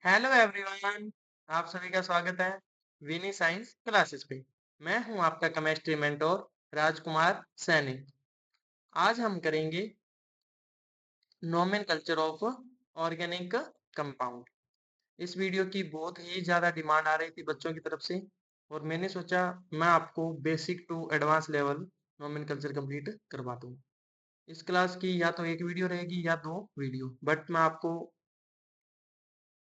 Hello everyone. आप सभी का स्वागत है विनी साइंस क्लासेस पे। मैं हूं आपका केमिस्ट्री मेंटोर राजकुमार सैनी। आज हम करेंगे नोमेनकल्चर ऑफ ऑर्गेनिक कंपाउंड। इस वीडियो की बहुत ही ज़्यादा डिमांड आ रही थी बच्चों की तरफ से, और मैंने सोचा मैं आपको basic to advance level nomenclature complete करवा दूँ। इस क्लास की या तो एक वीडियो रहेगी या दो वीडियो, बट मैं आपको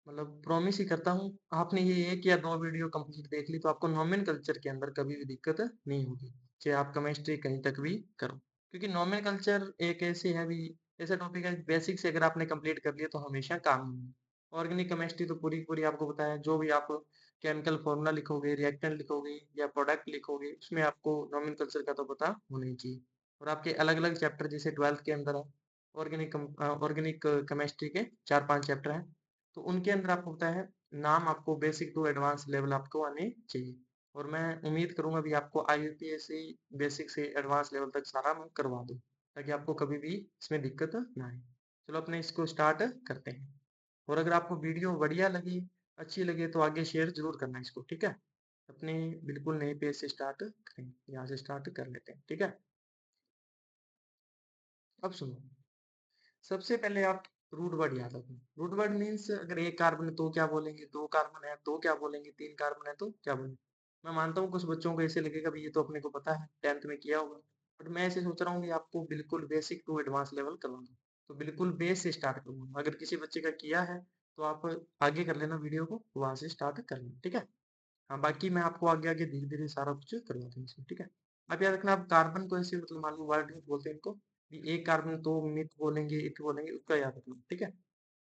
मतलब प्रॉमिस ही करता हूँ, आपने ये एक या दो वीडियो कंप्लीट देख ली तो आपको नोमेनकल्चर के अंदर कभी भी दिक्कत नहीं होगी, चाहे आप केमिस्ट्री कहीं तक भी करो। क्योंकि नोमेनकल्चर एक ऐसी है भी ऐसा टॉपिक है, बेसिक से अगर आपने कंप्लीट कर लिया तो हमेशा काम में। ऑर्गेनिक केमिस्ट्री तो पूरी पूरी आपको पता है, जो भी आप केमिकल फॉर्मूला लिखोगे, रिएक्टेंट लिखोगे या प्रोडक्ट लिखोगे, उसमें आपको नोमेनकल्चर का तो पता होना ही चाहिए। और आपके अलग अलग चैप्टर जैसे 12th के अंदर है ऑर्गेनिक केमिस्ट्री के 4-5 चैप्टर हैं, तो उनके अंदर आपको पता है नाम आपको बेसिक टू एडवांस लेवल आपको आने चाहिए। और मैं उम्मीद करूंगा भी आपको आईयूपीएससी बेसिक से एडवांस लेवल तक सारा मैं करवा दूं, ताकि आपको कभी भी इसमें दिक्कत ना आए। चलो अपने इसको स्टार्ट करते हैं। और अगर आपको वीडियो बढ़िया लगी, अच्छी लगे, तो आगे शेयर जरूर करना इसको, ठीक है। अपने बिल्कुल नए पेज से स्टार्ट करेंगे, यहाँ से स्टार्ट कर लेते हैं, ठीक है। अब सुनो, सबसे पहले आप रूट वर्ड याद रखो। रूट वर्ड मीन्स अगर एक कार्बन है तो क्या बोलेंगे, दो कार्बन है तो क्या बोलेंगे, तीन कार्बन है तो क्या बोलेंगे। मैं मानता हूँ कुछ बच्चों को ऐसे लगेगा भी ये तो अपने को पता है, 10th में किया होगा, बट मैं ऐसे सोच रहा हूँ कि आपको बिल्कुल बेसिक टू एडवांस लेवल करवाऊंगा। तो बिल्कुल बेस से स्टार्ट करूंगा, अगर किसी बच्चे का किया है तो आप आगे कर लेना, वीडियो को वहां से स्टार्ट कर लेना, ठीक है। हाँ, बाकी मैं आपको आगे आगे धीरे धीरे सारा कुछ करवा दूंगा इसमें, ठीक है। अब याद रखना, आप कार्बन को ऐसे मतलब मान लो वर्ड बोलते हैं इनको, कि एक कार्बन तो मिथ बोलेंगे, इथ बोलेंगे, उसका याद रखना, ठीक है।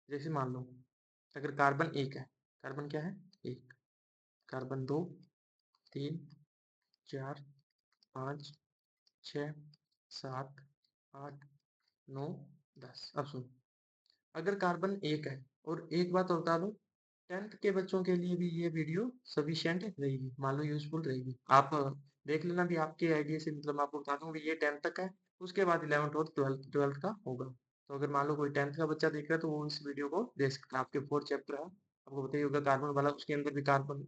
जैसे मान लो अगर कार्बन एक है, कार्बन क्या है, एक। कार्बन दो, तीन, चार, पाँच, छ, सात, आठ, नौ, 10। अब सुनो, अगर कार्बन एक है, और एक बात और बता दो, 10th के बच्चों के लिए भी ये वीडियो सफिशिएंट रहेगी, मान लो यूजफुल रहेगी। आप देख लेना भी, आपके आइडिया से मतलब आपको बता दूं भी ये 10th तक है, उसके बाद 11th और 12th का होगा। तो अगर मान लो कोई 10th का बच्चा देख रहा है तो वो इस वीडियो को देख सकता है। आपके 4 चैप्टर है, आपको बताइए होगा कार्बन वाला, उसके अंदर भी कार्बन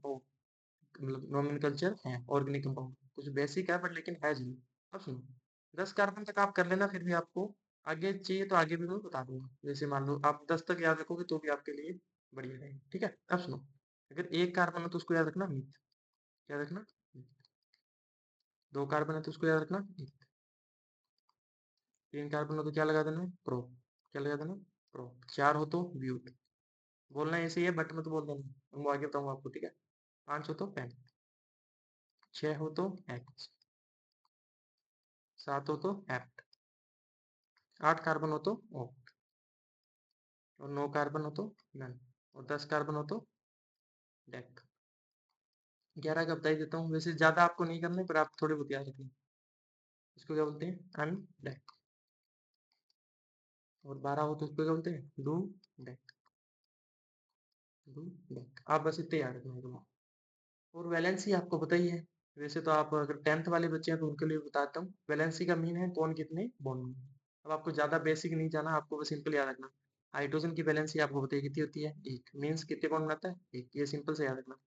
मतलब नोमेनकल्चर है, ऑर्गेनिक कंपाउंड कुछ बेसिक है, बट लेकिन है जरूर। अब सुनो, 10 कार्बन तक आप कर लेना, फिर भी आपको आगे चाहिए तो आगे भी मैं बता दूंगा। जैसे मान लो आप 10 तक याद रखोगे तो भी आपके लिए बढ़िया रहेगा, ठीक है। अब सुनो, अगर एक कार्बन है तो उसको याद रखना मिथ, याद रखना मिथ। दो कार्बन है तो उसको याद रखना मिथ। तीन कार्बन हो तो क्या लगा देना, प्रो। क्या लगा देना, प्रो। चार हो तो ब्यूट। बोलना ऐसे ही है, बट मत बोल देना, मैं आगे बताऊंगा आपको, ठीक है। पांच हो तो पेन। छह हो तो एक्स। सात हो तो एप्ट। आठ कार्बन हो तो ओ। और 9 कार्बन हो तो नन। और 10 कार्बन हो तो डेक। 11 का बता ही देता हूँ, वैसे ज्यादा आपको नहीं करने, पर आप थोड़े बहुत याद रखें। इसको क्या बोलते हैं, अन डेक। और 12 हो तो उसको क्या बोलते हैं, डू डेक। डू डेक, आप बस इतने याद रखना है। और वैलेंसी आपको पता ही है, वैसे तो आप अगर 10th वाले बच्चे हैं तो उनके लिए बताता हूँ, वैलेंसी का मीन है कौन कितने बॉन्ड में। अब आपको ज्यादा बेसिक नहीं जाना, आपको बस सिंपल याद रखना, हाइड्रोजन की वैलेंसी आपको बताइए कितनी होती है, एक। मीन्स कितने बॉन्ड बनाता है, एक। ये सिंपल से याद रखना,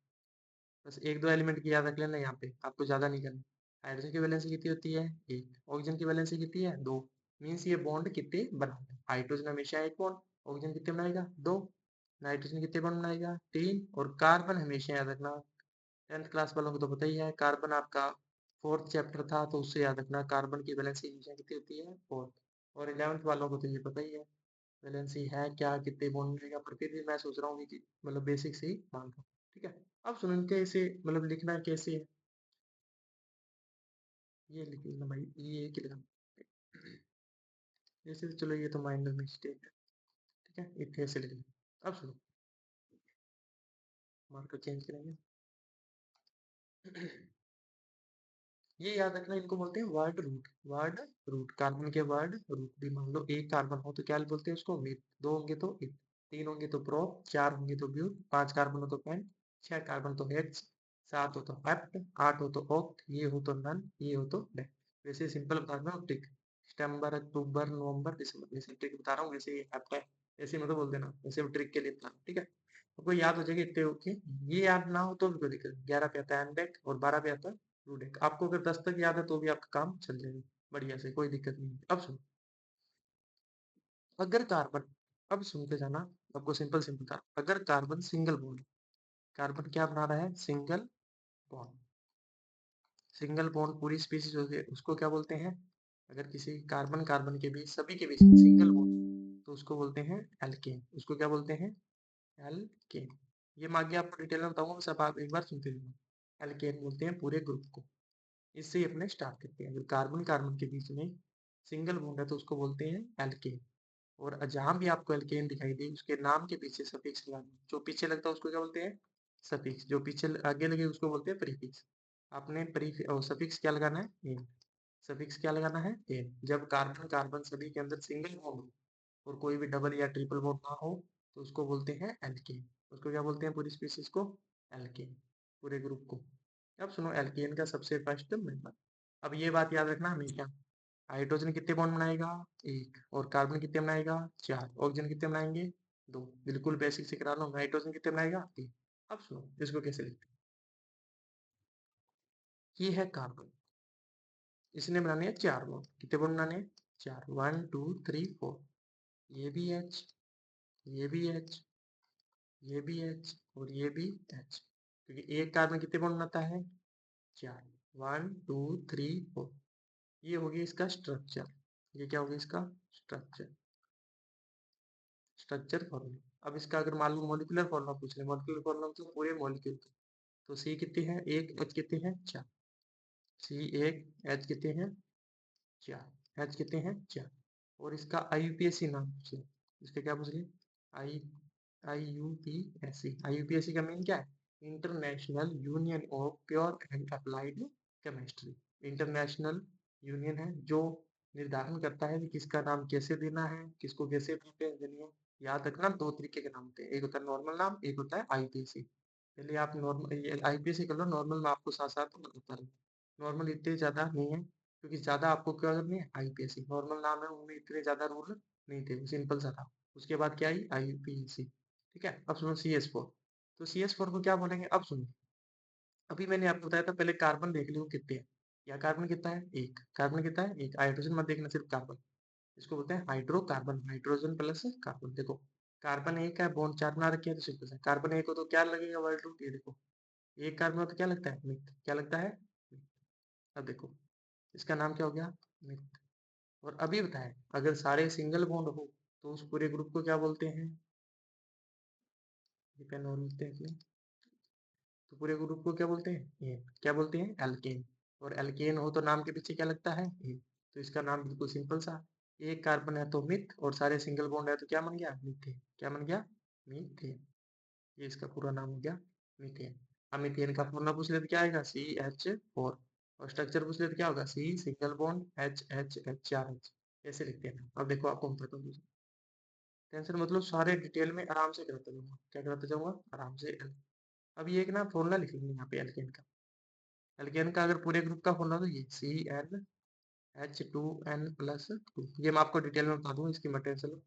बस एक दो एलिमेंट की याद रख लेना, यहाँ पे आपको ज्यादा नहीं करना। हाइड्रोजन की वैलेंसी कितनी होती है, एक। ऑक्सीजन की वैलेंसी कितनी है, दो। मीन्स ये बॉन्ड कितने बनाते हैं, हाइड्रोजन हमेशा एक बॉन्ड, ऑक्सीजन कितने बनाएगा, दो। नाइट्रोजन कितने बॉन्ड बनाएगा, तीन। और कार्बन हमेशा याद रखना, 10th क्लास वालों को तो पता ही है, कार्बन आपका 4th चैप्टर था तो उससे याद रखना, कार्बन की वैलेंसी हमेशा कितनी होती है, 4th। और 11th वालों को तो ये पता ही है वैलेंसी है क्या, कितने बॉन्ड मिलेगा, पर फिर भी मैं सोच रहा हूँ कि मतलब बेसिक से ही मान लो, ठीक है। अब सुनो, इनके ऐसे मतलब लिखना कैसे है, ये लिख लेना भाई, ये एक ही लिखना। जैसे तो चलो ये तो माइनर मिस्टेक है, ठीक है, इतने से लिख लेना। अब सुनो, मार्कर चेंज करेंगे। ये याद रखना, इनको बोलते हैं word root. Word root, carbon के वर्ड रूट भी। मान लो एक कार्बन हो तो क्या बोलते हैं उसको, मिथ। दो होंगे तो इथ। तीन होंगे तो प्रो। चार होंगे तो ब्यूट। पांच कार्बन हो तो पेंट। छह कार्बन तो हेक्स। सात हो तो हेप्ट। आठ हो तो ऑक्ट। ये हो तो नन। ये हो तो डेक। वैसे सिंपल बता रहा हूँ, टिक। सितंबर, अक्टूबर, नवंबर, दिसंबर, वैसे ट्रिक बता रहा हूँ, वैसे ये हेप्ट है। ऐसे मतलब बोल देना, वैसे ट्रिक के लिए बता रहा हूँ, ठीक है। आपको याद हो जाएगा इतने ओके। ये याद ना हो तो भी कोई दिक्कत नहीं, 11 पे आता है एंडेक और 12 पे आता है रूडेक। आपको अगर 10 तक याद है तो भी आपका काम चल जाएगा बढ़िया से, कोई दिक्कत नहीं है। अब सुनो, अगर कार्बन, अब सुनते जाना, आपको सिंपल सिंपल था, अगर कार्बन सिंगल बॉन्ड, कार्बन क्या बना रहा है, सिंगल बॉन्ड, सिंगल बॉन्ड पूरी स्पीशीज होती है उसको क्या बोलते हैं, अगर किसी कार्बन कार्बन के बीच, सभी के बीच सिंगल बॉन्ड, तो उसको बोलते हैं एल्केन। उसको क्या बोलते हैं, एल्केन। ये मैं आगे आपको डिटेल में बताऊंगा, बस अब आप एक बार सुनते जाना। एल्केन बोलते हैं पूरे ग्रुप को। इससे ही अपने स्टार्ट करते हैं, अगर कार्बन कार्बन के बीच में सिंगल बॉन्ड है तो उसको बोलते हैं एल्केन। और जहां भी आपको एल्केन दिखाई दे उसके नाम के पीछे सफिक्स लगाना, जो पीछे लगता है उसको क्या बोलते हैं, सफिक्स। जो पीछे आगे लगे उसको बोलते हैं प्रीफिक्स। आपने सफिक्स क्या लगाना है, एन। सफिक्स क्या लगाना है, एन। जब कार्बन कार्बन सभी के अंदर सिंगल बॉन्ड हो और कोई भी डबल या ट्रिपल बॉन्ड ना हो तो उसको बोलते हैं एल्केन। उसको क्या बोलते हैं, पूरी स्पीशीज को, एल्केन, पूरे ग्रुप को। अब सुनो एल्केन का सबसे फर्स्ट मेंबर। अब ये बात याद रखना हमेशा, हाइड्रोजन कितने बॉन्ड बनाएगा, एक, और कार्बन कितने बनाएगा, चार, ऑक्सीजन कितने बनाएंगे, दो। बिल्कुल बेसिक से करा लो, नाइट्रोजन कितने बनाएगा, तीन। अब सुनो इसको कैसे लिखते हैं, ये है कार्बन, इसने बनाने हैं चार बॉन्ड, कितने बॉन्ड बनाने हैं, चार, 1 2 3 4। ये भी एच, ये भी एच, ये भी एच, और ये भी एच, क्योंकि एक कार्बन कितने बॉन्ड बनाता है, चार, 1 2 3 4। ये हो गया इसका स्ट्रक्चर, ये क्या हो गया इसका स्ट्रक्चर, स्ट्रक्चर फॉर्मूला। अब इसका अगर मान लो मॉलिक्यूलर फॉर्मूला पूछ ले, मॉलिक्यूलर फॉर्मूला मतलब पूरे मॉलिक्यूल का, तो सी कितने हैं, एक, एच कितने हैं, चार। सी एक, एच कितने हैं, चार, एच कितने हैं, चार। और इसका आईयूपीएसी नाम पूछ ले, इसका क्या पूछ ले, आई आईयूपीएसी। आईयूपीएसी का मीन क्या है, international union of pure and applied chemistry. International union है जो निर्धारण करता है कि किसका नाम कैसे देना है, किसको कैसे प्रेफरेंस देनी है। याद रखना दो तरीके के नाम होते हैं, एक होता है नॉर्मल नाम, एक होता है आईपीएसी। पहले आप नॉर्मल आईपीएसी कर लो, नॉर्मल में आपको साथ साथ बताता रहे। नॉर्मल इतने ज्यादा नहीं है, क्योंकि ज्यादा आपको क्या करनी है, आईपीएसी। नॉर्मल नाम है उनमें इतने ज्यादा रूल नहीं थे, सिंपल सा था। उसके बाद क्या आई, आईपीएसी। ठीक है, अब सुनो CS4। तो CS4 को क्या बोलेंगे, अब सुनो, अभी मैंने आपको बताया था, पहले कार्बन देख लो कितने हैं, या कार्बन कितना है, एक, कार्बन कितना है, एक। हाइड्रोजन मत देखना, सिर्फ कार्बन। इसको बोलते हैं हाइड्रोकार्बन, हाइड्रोजन प्लस कार्बन। देखो कार्बन एक है, बॉन्ड चार बना रखे हैं, तो सिंपल है, कार्बन एक हो तो क्या लगेगा, वर्ड रूट। ये देखो एक कार्बन हो तो क्या लगता है, मिथ। क्या लगता है, अब देखो इसका नाम क्या हो गया, मिथ। और अभी बताए, अगर सारे सिंगल बॉन्ड हो तो उस पूरे ग्रुप को क्या बोलते हैं, ये पेन और लिखते हैं, तो पूरे ग्रुप को क्या बोलते हैं, ये क्या बोलते हैं, एल्केन। और एल्केन हो तो नाम के पीछे क्या लगता है, ये। तो इसका नाम बिल्कुल सिंपल सा, एक कार्बन है तो मिथ, और सारे सिंगल बॉन्ड है तो क्या बन गया, मीथेन। क्या बन गया, मीथेन। ये इसका पूरा नाम हो गया, मीथेन। अब मीथेन का फॉर्मूला पूछ ले तो क्या आएगा, CH4। और स्ट्रक्चर पूछ ले तो क्या होगा, C सिंगल बॉन्ड, H चार H। ऐसे लिखते हैं। अब देखो आपको मैं बताता हूँ, टेंशन मतलब सारे डिटेल में आराम से कराता जाऊंगा, क्या कराता जाऊंगा, आराम से। अब ये एक ना फॉर्मूला लिख लेंगे यहाँ पे एल्केन का। एल्केन का अगर पूरे ग्रुप का फॉर्मूला तो ये CnH2n+2। ये मैं आपको डिटेल में बता दूँ, इसकी मत टेंशन लो।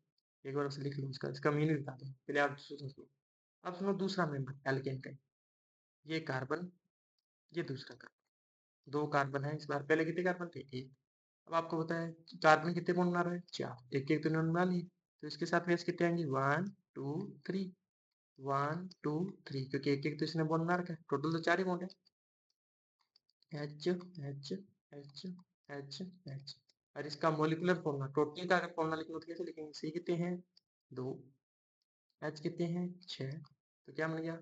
एक बार उसे लिख लो, इसका मीनिंग बता दूँ, पहले आप समझ लो। अब सुनो दूसरा मेंबर एल्केन का, ये कार्बन, ये दूसरा कार्बन, दो कार्बन है इस बार, पहले कितने कार्बन थे, एक। अब आपको बताया कार्बन कितने बॉन्ड बना रहे हैं, चार, एक एक तो इन्होंने बना लिए, तो इसके साथ में कितने आएंगे, 1 2 3, 1 2 3, क्योंकि एक एक तो इसने बॉन्ड बना रखा है, टोटल तो चार ही बॉन्ड है। H H H H H. और इसका मोलिकुलर फॉर्मूला, टोटल का अगर फॉर्मूला लिखेंगे तो कैसे लिखेंगे, सी कितने हैं, दो, एच कितने हैं, छह, तो क्या बन गया,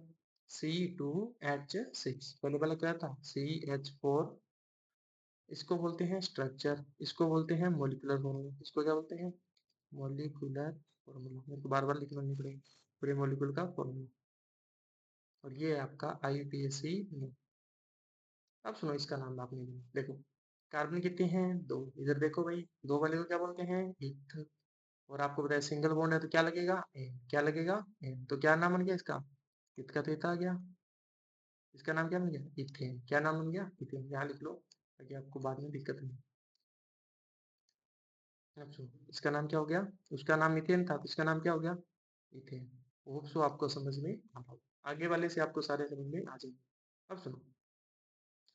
C2H6। पहले वाला क्या था, CH4। इसको बोलते हैं स्ट्रक्चर, इसको बोलते हैं मोलिकुलर फॉर्मूला। इसको क्या बोलते हैं, मोलिकुलर फॉर्मूला। मेरे को बार बार लिखना नहीं पड़ेगा, पूरे मोलिकुलर का फॉर्मूला। और ये है आपका IUPAC। अब सुनो इसका नाम आपने देखो, कार्बन कितने हैं, दो। इधर देखो भाई, दो वाले को क्या बोलते हैं, इथ। और आपको बताया सिंगल बॉन्ड है तो क्या लगेगा, एन। क्या लगेगा, एन। तो क्या नाम बन गया इसका, इथ का थीटा आ गया। इसका नाम क्या बन गया, इथेन। क्या नाम बन गया, इथेन। यहाँ लिख लो ताकि आपको बाद में दिक्कत नहीं। अब सुनो इसका नाम क्या हो गया, उसका नाम मिथेन था तो इसका नाम क्या हो गया, इथेन। होप सो आपको समझ में आ रहा हो। आगे वाले से आपको सारे समझ में आ जाएंगे। अब सुनो,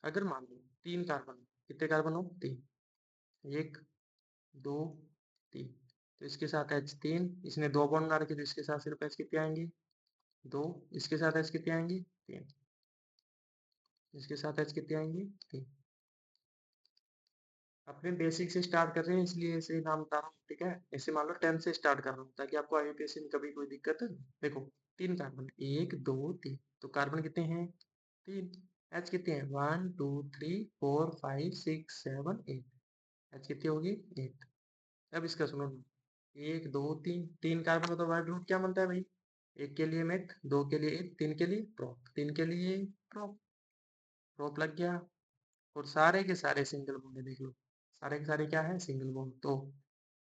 अगर मान लो 3 कार्बन, कितने कार्बन हो? 3, 1, 2, 3, तो इसके साथ H3, इसने 2 बॉन्ड बना रखे तो इसके साथ सिर्फ H कितने आएंगे? 2, इसके साथ H कितने आएंगे? 3, इसके साथ H कितने आएंगे? 3। अपने बेसिक से स्टार्ट कर रहे हैं इसलिए ऐसे नाम बता रहा हूँ, ठीक है? ऐसे मान लो 10 से स्टार्ट कर रहा हूँ ताकि आपको आईयूपीएससी में कभी कोई दिक्कत। देखो 3 कार्बन, 1, 2, 3, तो कार्बन कितने हैं? 3। एच कितने हैं? 1, 2, 3, 4, 5, 6, 7, 8। एच कितनी होगी? 8। अब इसका सुनो ना, 1, 2, 3, 3 कार्बन का तो वर्ड रूट क्या बनता है भाई? एक के लिए मेक, दो के लिए एक, तीन के लिए प्रोप, तीन के लिए प्रोप, प्रोप लग गया। और सारे के सारे सिंगल बॉन्ड है, देख लो सारे के सारे क्या है? Single bond. तो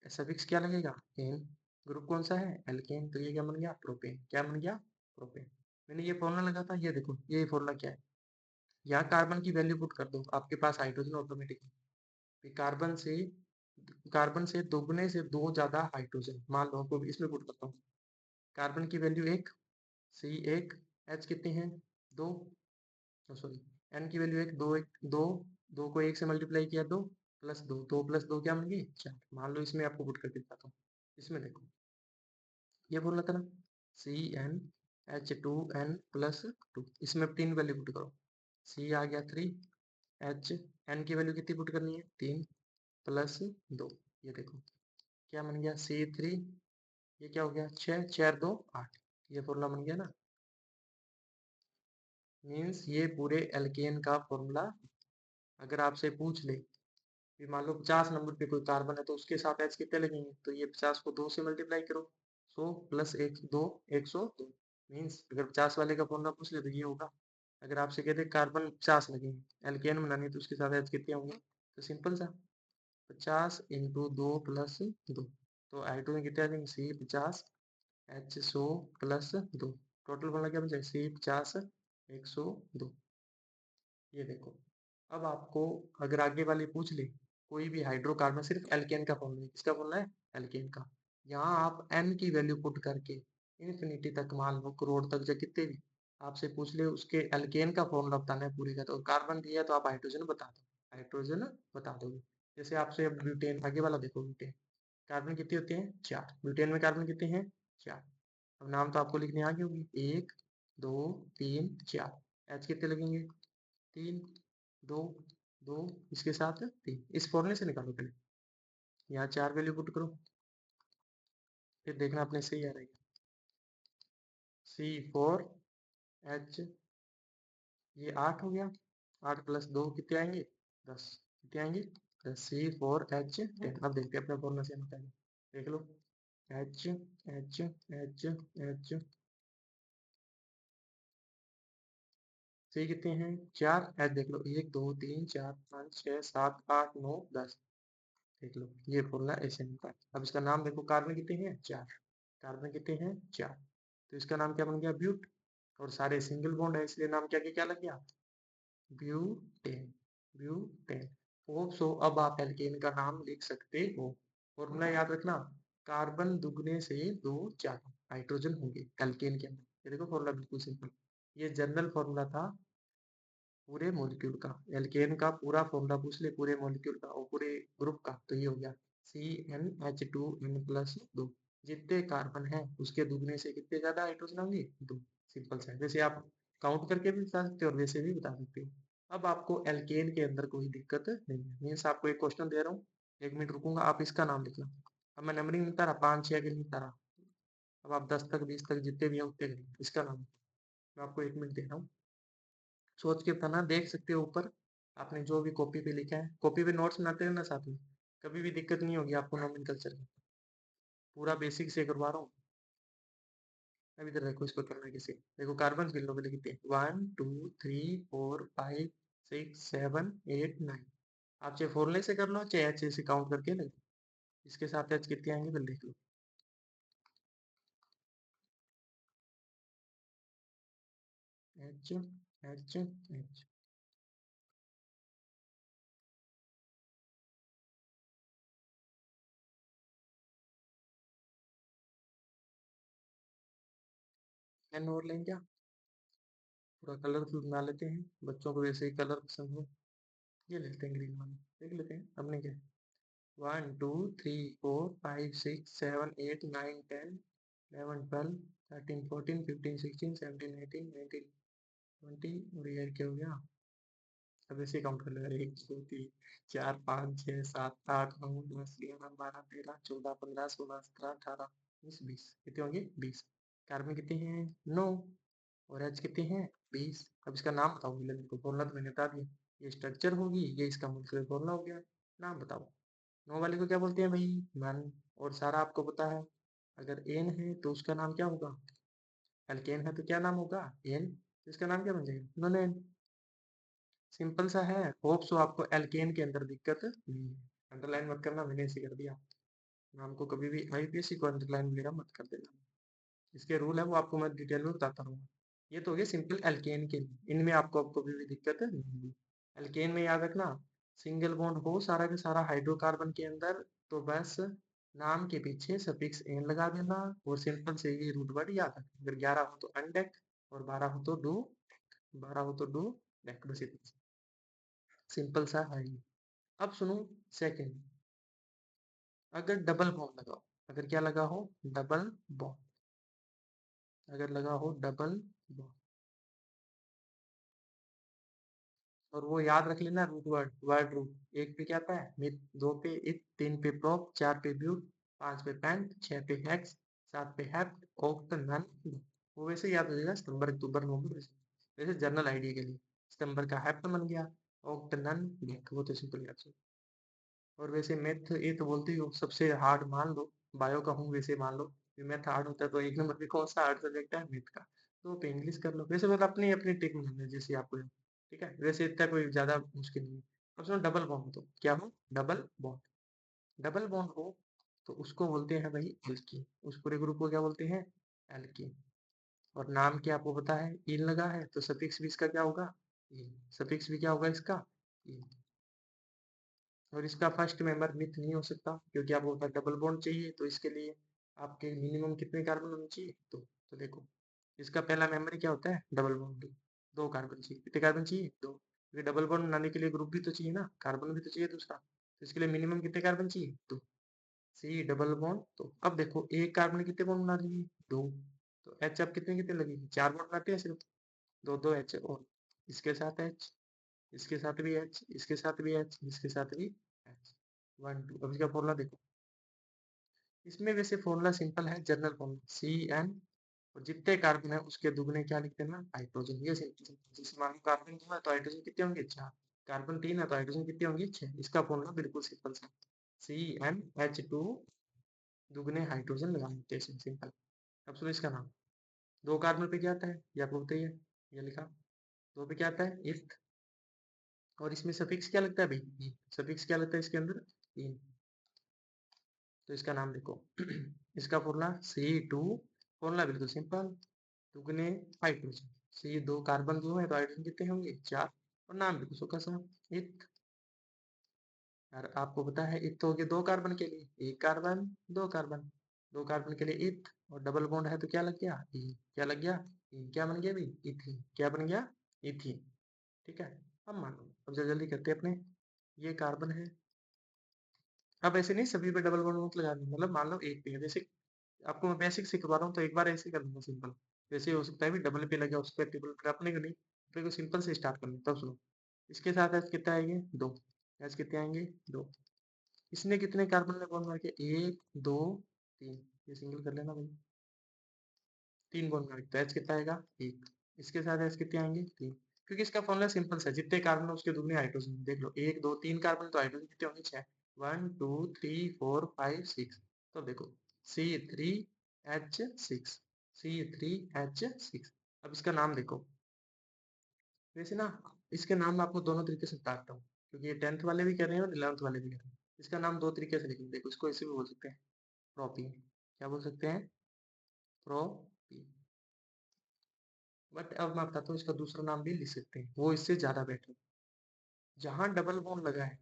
सफिक्स क्या लगेगा? एन। ग्रुप कौन सा है? एल्केन। तो ये क्या बन गया? प्रोपेन। क्या बन गया? प्रोपेन। मैंने ये फॉर्मूला लगा था, ये देखो ये फॉर्मूला क्या है। यहाँ कार्बन की वैल्यू पुट कर दो, आपके पास हाइड्रोजन ऑटोमेटिकली। कार्बन से दोगुने से दो ज्यादा हाइड्रोजन, मान लो आपको इसमें पुट करता हूँ। कार्बन की वैल्यू 1, सी 1, एच कितनी है? 2, सॉरी, एन की वैल्यू 1, 2, 1, 2, 2 को 1 से मल्टीप्लाई किया 2 प्लस 2, 2 प्लस 2 क्या बन गई? 4। मान लो इसमें आपको पुट करके दिखाता हूँ। इसमें देखो ये बोल रहा था ना, CnH2n प्लस 2, इसमें 3 वैल्यू पुट करो। C आ गया 3, H, N की वैल्यू कितनी पुट करनी है? 3 प्लस 2, ये देखो क्या बन गया? C3, ये क्या हो गया? 6, 4, 2, 8। ये फॉर्मूला बन गया ना। मीन्स ये पूरे एल्केन का फॉर्मूला। अगर आपसे पूछ ले कि मान लो 50 नंबर पे कोई कार्बन है तो उसके साथ H कितने लगेंगे, तो ये 50 को 2 से मल्टीप्लाई करो, 100 प्लस 1, 2, 102। मीन्स अगर 50 वाले का फॉर्मूला पूछ ले तो ये होगा। अगर आपसे कहते कार्बन 50 लगेंगे एल्केन बनानी तो उसके साथ H कितने होंगे, तो सिंपल सा 50 इंटू 2 प्लस 2, तो हाइड्रोजन कितने आ जाएंगे? C50, H100 plus 2, total formula क्या बन जाएगा? C50, 102। ये देखो, अब आपको अगर आगे वाले पूछ ले कोई भी हाइड्रोकार्बन, सिर्फ एल्केन का फॉर्मूला है, किसका फॉर्मूला है? एल्केन का। यहाँ आप एन की वैल्यू पुट करके इन्फिनिटी तक, मान लो करोड़ तक, या कितने भी आपसे पूछ ले उसके एल्केन का फॉर्मूला बताना है पूरे का, तो कार्बन दिया तो आप हाइड्रोजन बता दो, हाइड्रोजन बता दोगे। जैसे आपसे अब ब्यूटेन, आगे वाला देखो, ब्यूटेन कार्बन कितने होते हैं? 4। ब्यूटेन में कार्बन कितने हैं? 4। अब नाम तो आपको लिखने आ गई होगी, 1, 2, 3, 4। एच कितने लगेंगे? 3, 2, 2, इसके साथ 3। इस फॉर्मूले से निकालो पहले, यहाँ 4 वैल्यू पुट करो, फिर देखना अपने सही आ रहेगा। C4H, ये 8 हो गया, 8 प्लस 2 कितने आएंगे? 10। कितने आएंगे? 10। C4H10। अब देखते हैं अपना फॉर्मूला से बताएंगे, देख लो। H, H, H, H, सी कितने हैं? 4। एच देख लो, 1, 2, 3, 4, 5, 6, 7, 8, 9, 10। देख लो ये फॉर्मूला ऐसे मिलता है। अब इसका नाम देखो, कार्बन कितने हैं? 4। कार्बन कितने हैं? 4। तो इसका नाम क्या बन गया? ब्यूट। और सारे सिंगल बॉन्ड है इसलिए नाम क्या क्या लग गया? ब्यूटेन। ब्यूटेन। होप सो अब आप एल्केन का नाम लिख सकते हो। फॉर्मूला याद रखना, कार्बन दुगने से दो ज्यादा हाइड्रोजन होंगे एल्केन के अंदर। ये देखो फॉर्मूला बिल्कुल सिंपल। ये जनरल फॉर्मूला था पूरे मॉलिक्यूल का। एल्केन का पूरा फॉर्मूला पूछ ले पूरे मॉलिक्यूल का और पूरे ग्रुप का, तो ये हो गया CnH2n प्लस 2। जितने कार्बन है उसके दुगने से कितने ज्यादा हाइड्रोजन होंगे? 2। सिंपल सा है। वैसे आप काउंट करके भी बता सकते हो और वैसे भी बता सकते हो। अब आपको एल्केन के अंदर कोई दिक्कत नहीं है। मीन्स आपको एक क्वेश्चन दे रहा हूँ, 1 मिनट रुकूंगा, आप इसका नाम लिखना। अब मैं नंबरिंग नहीं बता रहा, 5, 6 के नहीं बता रहा। अब आप 10 तक, 20 तक जितने भी हैं उतने करें, इसका नाम मैं आपको 1 मिनट दे रहा हूँ, सोच के बताना। देख सकते हो ऊपर आपने जो भी कॉपी पे लिखा है, कॉपी पे नोट्स बनाते रहना साथ में, कभी भी दिक्कत नहीं होगी आपको नोमेनकल्चर की। पूरा बेसिक से करवा रहा हूँ। अब इधर देखो इसको करना है कैसे। देखो कार्बन गिन लो पहले कितने, 1, 2, 3, 4, 5, 6, 7, 8, 9। आप चाहे फॉर्मूले से कर लो चाहे एच से काउंट करके ले। इसके साथ एच कितने आएंगे पहले देख लो। H, H, H. एन और लेंगे क्या? थोड़ा कलरफुल बना लेते हैं, बच्चों को वैसे ही कलर पसंद हो। ये लेते हैं ग्रीन वाला, देख लेते हैं अपने क्या। 1 2 3 4 5 6 7 8 9 10 11 12 13 14 15 16 17 18 19 20। और ये क्या हो गया? अब ऐसे काउंट कर लो यार, 1 2 3 4 5 6 7 8 9 10 11 12 13 14 15 16 17 18 19 20। कितने होंगे? 20। कार्बन कितने हैं? 9। और एच कितने हैं? 20। अब इसका नाम बताओ, मिलन को फॉर्मूला तो मैंने बता दिया। ये स्ट्रक्चर होगी, ये इसका मॉलिक्यूलर फॉर्मूला हो गया। नाम बताओ। 9 वाले को क्या बोलते हैं भाई? मन। और सारा आपको पता है। अगर एन है तो उसका नाम क्या होगा? एल्केन है तो क्या नाम होगा? एन। तो इसका नाम क्या बन जाएगा? Non N. सिंपल सा है। होप सो आपको एल्केन के अंदर दिक्कत नहीं है। अंडरलाइन मत करना, मैंने ऐसे कर दिया। नाम को कभी भी आईपीएससी को अंडरलाइन वगैरह मत कर देना। इसके रूल है वो आपको मैं डिटेल में बताता रहूंगा। ये तो हो गया सिंपल एल्केन के लिए, इनमें आपको कभी भी दिक्कत नहीं होगी। एल्केन में याद रखना, सिंगल बॉन्ड हो सारा के सारा हाइड्रोकार्बन के अंदर, तो बस नाम के पीछे सफिक्स एन लगा देना। और सिंपल से ये रूट वर्ड याद रखना। अगर 11 हो तो अनडेक, और 12 हो तो डू, 12 हो तो डू डेक। बस इतना सिंपल सा है ये। अब सुनो सेकंड। अगर डबल बॉन्ड लगाओ, अगर क्या लगा हो? Double bond. अगर लगा हो डबल बॉन्ड, और वो याद रख लेना रूट वर्ड, वर्ड रूट। एक पे क्या आता है? मिथ। दो पे इत, तीन पे प्रोप, चार पे ब्यूट, पांच पे पैंट, छह पे हेक्स, सात पे हैप्ट, ओक्ट नन। वो वैसे याद हो जाएगा, सितंबर अक्टूबर नवंबर वैसे। वैसे जनरल आइडिया के लिए सितंबर का हैप्ट बन गया, ओक्ट नन डेक, वो तो सिंपल याद है। और वैसे मैथ ये तो बोलते ही हो सबसे हार्ड मान लो, बायो का हूँ वैसे मान लो। मैथ हार्ड होता है तो एक नंबर पे कौन सा हार्ड सब्जेक्ट है? मैथ का। तो पे इंग्लिश कर लो वैसे, मतलब अपनी अपनी टेक मान लो जैसे आपको है। ठीक है, वैसे इतना कोई ज्यादा मुश्किल नहीं है। अब सुनो, डबल बॉन्ड तो क्या हो? Double bond. डबल बॉन्ड हो तो उसको बोलते हैं भाई एल्कीन। उस पूरे ग्रुप को क्या बोलते हैं? एल्कीन। और नाम क्या आपको पता है? इन लगा है तो सफिक्स भी इसका क्या होगा? इन। सफिक्स भी क्या होगा इसका? इन। और इसका फर्स्ट मेंबर मिथ नहीं हो सकता, क्योंकि आपको डबल बॉन्ड चाहिए तो इसके लिए आपके मिनिमम कितने कार्बन होने चाहिए? तो देखो, इसका पहला मेंबर क्या होता है? Double bond. दो कार्बन चाहिए। कितने कार्बन चाहिए? दो। क्योंकि डबल बॉन्ड बनाने के लिए ग्रुप भी तो चाहिए ना, कार्बन भी तो चाहिए दूसरा। तो इसके लिए मिनिमम कितने कार्बन चाहिए? दो। C double bond. तो अब देखो, एक कार्बन कितने बॉन्ड बना लिए? दो। तो एच अब कितने कितने लगेंगे? चार बॉन्ड बनाते हैं सिर्फ। दो दो एच, और इसके साथ एच, इसके साथ भी एच, इसके साथ भी एच, इसके साथ भी एच। 1 2। अब इसका फॉर्मूला देखो। इसमें वैसे फॉर्मूला सिंपल है, जनरल फॉर्मूला सी एन, और जितने कार्बन है उसके दुगने क्या लिख देना? हाइड्रोजन। ये सिंपल। जिस मान कार्बन 2 है तो हाइड्रोजन कितने होंगे? 4। कार्बन 3 है तो हाइड्रोजन कितने होंगे? 6। इसका फॉर्मूला बिल्कुल सिंपल सा, CnH2 दुगने हाइड्रोजन लगा देते हैं, सिंपल। अब सुनो इसका नाम। दो कार्बन पे क्या आता है? या आपको बताइए, ये लिखा। दो पे क्या आता है? इथ। और इसमें सफिक्स क्या लगता है भाई? सफिक्स क्या लगता है इसके अंदर? इन। तो इसका नाम देखो। इसका फॉर्मूला C2। फॉर्मूला बिल्कुल सिंपल, दुगने हाइड्रोजन। सी दो कार्बन दो है तो हाइड्रोजन कितने होंगे? 4। और नाम बिल्कुल सूखा सा, इथ। यार आपको पता है इथ हो गया दो कार्बन के लिए, एक कार्बन, दो कार्बन। दो कार्बन के लिए इथ, और डबल बॉन्ड है तो क्या लग गया? ई। क्या लग गया? ई। क्या बन गया भाई? इथीन। क्या बन गया? इथीन। ठीक है। अब मानो, अब जल्दी करते हैं अपने। ये कार्बन है। अब ऐसे नहीं सभी पे डबल बॉन्ड मत लगा दो, मतलब मान लो एक पे है। जैसे आपको मैं बेसिक सिखवा रहा हूँ तो एक बार ऐसे कर दूंगा सिंपल। जैसे हो सकता है भी डबल पे लगे उस पर ट्रिपल पे, अपने को नहीं, अपने को सिंपल से स्टार्ट करना। तब सुनो, इसके साथ एच कितने आएंगे? दो। एच कितने आएंगे? दो। इसने कितने कार्बन में बॉन्ड मार के? एक, दो, तीन। ये सिंगल कर लेना भाई। तीन बॉन्ड मार, तो एच कितना आएगा? एक। इसके साथ एच कितने आएंगे? तीन। क्योंकि इसका फॉर्मूला सिंपल सा, जितने कार्बन है उसके दुगने हाइड्रोजन। देख लो, एक दो तीन कार्बन तो हाइड्रोजन कितने होंगे? 6। 1 2 3 4 5 6। तो देखो, C3H6। C3H6। अब इसका नाम देखो। वैसे ना, इसके नाम मैं आपको दोनों तरीके से बताता हूँ, क्योंकि ये 10th वाले भी कर रहे हैं और 11th वाले भी कर रहे हैं। इसका नाम दो तरीके से लिखेंगे, देखो इसको ऐसे भी बोल सकते हैं, प्रोपीन। क्या बोल सकते हैं? प्रोपीन। बट अब मैं बताता हूँ, इसका दूसरा नाम भी लिख सकते हैं, वो इससे ज्यादा बेटर है। जहां डबल बॉन्ड लगा है,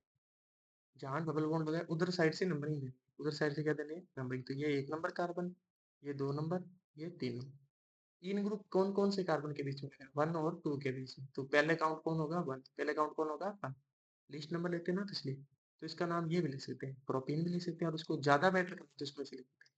जहां डबल बॉन्ड लगा है उधर साइड से नंबरिंग देनी, उधर साइड से क्या देनी है? नंबरिंग। तो ये एक नंबर कार्बन, ये दो नंबर, ये तीन नंबर। इन ग्रुप कौन कौन से कार्बन के बीच में है? 1 और 2 के बीच में। तो पहले काउंट कौन होगा? 1। पहले काउंट कौन होगा? 1। लिस्ट नंबर लेते हैं ना, तो इसलिए तो इसका नाम ये भी लिख सकते हैं, प्रोपीन भी लिख सकते हैं, और उसको ज्यादा बेटर करते हैं तो इसको ऐसे लिख सकते हैं,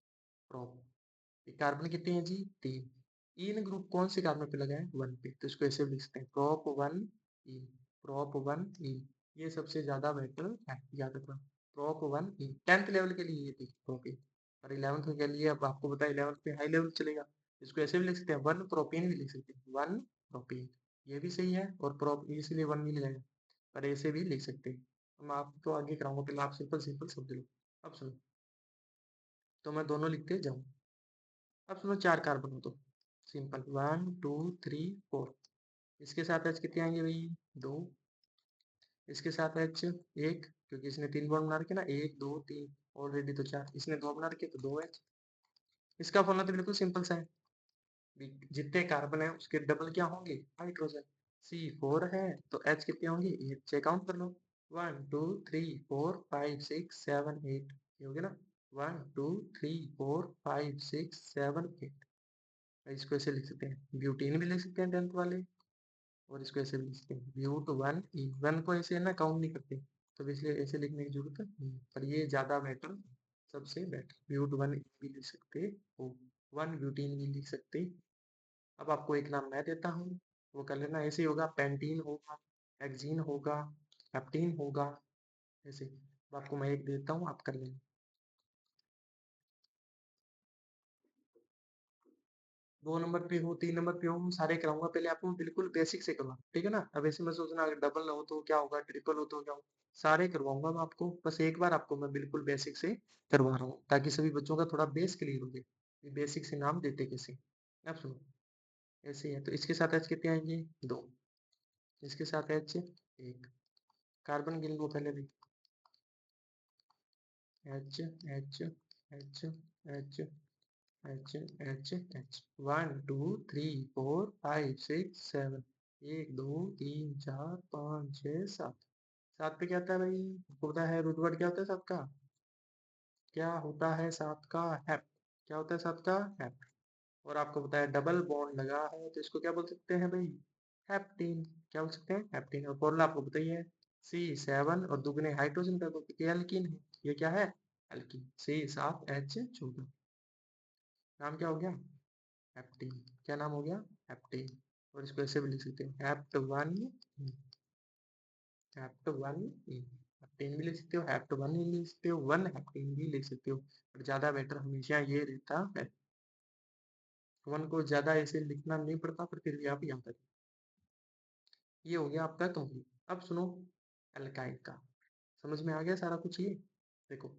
प्रोप। कार्बन कितने हैं जी? 3। इन ग्रुप कौन से कार्बन पे लगा है? 1 पे, तो इसको ऐसे भी लिख सकते हैं, प्रोप 1 इन। प्रोप 1 इन, ये सबसे ज्यादा बेटर है, याद रखना। प्रोप 1 इन 10th लेवल के लिए ये थी प्रोपीन, और 11th के लिए अब आपको पता है 11th पे हाई लेवल चलेगा, इसको ऐसे भी लिख सकते हैं, 1 प्रोपीन भी लिख सकते हैं, 1 प्रोपीन। ये भी सही है, और प्रोप इसलिए 1 भी लगाया, पर ऐसे भी लिख सकते हैं। मैं आपको आगे कराऊंगा, पहले आप सिंपल सिंपल शब्द लो। अब सुनो, तो मैं दोनों लिखते जाऊँ। अब सुनो, 4 कार्बन हो तो सिंपल, 1 2 3 4। इसके साथ एच कितने आएंगे भाई? 2। इसके साथ एच 1, क्योंकि इसने 3 बॉन्ड बना रखे ना, 1 2 3, ऑलरेडी तो 4, इसने 2 बना रखे तो 2 एच। इसका फॉर्मूला तो बिल्कुल सिंपल सा है, जितने कार्बन है उसके डबल क्या होंगे? हाइड्रोजन। C4 है तो H कितने होंगे? 8। चेक आउट कर लो, 1 2 3 4 5 6 7 8, ये हो गया ना, 1 2 3 4 5 6 7 8। इसको ऐसे लिख सकते हैं, ब्यूटीन भी लिख सकते हैं 10th वाले, और इसको ऐसे भी लिख सकते हैं, ब्यूट 1 ई। 1 को ऐसे ना काउंट नहीं करते, तो इसलिए ऐसे लिखने की जरूरत नहीं है, पर ये ज्यादा बेटर, सबसे बेटर, ब्यूट 1 भी लिख सकते हो, 1 ब्यूटीन भी लिख सकते। अब आपको एक नाम मैं देता हूँ, वो कर लेना, ऐसे ही होगा, पेंटीन होगा, हेक्सीन होगा, हेप्टीन होगा, ऐसे। अब आपको मैं एक देता हूँ, आप कर लेना। 2 नंबर पे हो, 3 नंबर पे हो, सारे कराऊंगा, पहले आपको बिल्कुल बेसिक से करवा, ठीक है ना। अब ऐसे में सोचना अगर डबल हो तो क्या होगा, ट्रिपल हो तो क्या होगा, सारे करवाऊंगा मैं आपको, बस एक बार आपको मैं बिल्कुल बेसिक से करवा रहा हूँ, ताकि सभी बच्चों का थोड़ा बेस क्लियर हो जाए, बेसिक से नाम देते कैसे। अब सुनो, ऐसे ही है, तो इसके साथ एच कितने आएंगे? 2। इसके साथ एच 1। कार्बन गिन लो पहले भी, H H H H H H H, 1 2 3 4 5 6 7, 1 2 3 4 5 6 7। 7 पे क्या आता है भाई? आपको पता है रूट वर्ड क्या होता है 7 का? क्या होता है 7 का? हैप। क्या होता है 7 का? हैप। और आपको पता है डबल बॉन्ड लगा है तो इसको क्या बोल सकते हैं भाई? हैप्टीन। क्या बोल सकते हैं? हैप्टीन। और फॉर्मूला आपको पता ही है, C7 और दुगने हाइड्रोजन का, क्योंकि एल्कीन है, ये क्या है? एल्कीन। C7H14, नाम क्या हो गया? हैप्टीन। क्या नाम हो गया? हैप्टीन। और इसको ऐसे भी लिख सकते हैं, हैप्ट 1, हैप्ट 1, हैप्टीन भी लिख सकते हो, हैप्ट 1 भी लिख सकते हो, 1 हैप्टीन भी लिख सकते हो, पर ज्यादा बेटर हमेशा ये रहता है। 1 को ज्यादा ऐसे लिखना नहीं पड़ता, पर फिर भी आप यहाँ तक। ये हो गया आपका कंप्लीट। अब सुनो, एल्काइल का समझ में आ गया सारा कुछ ये? देखो,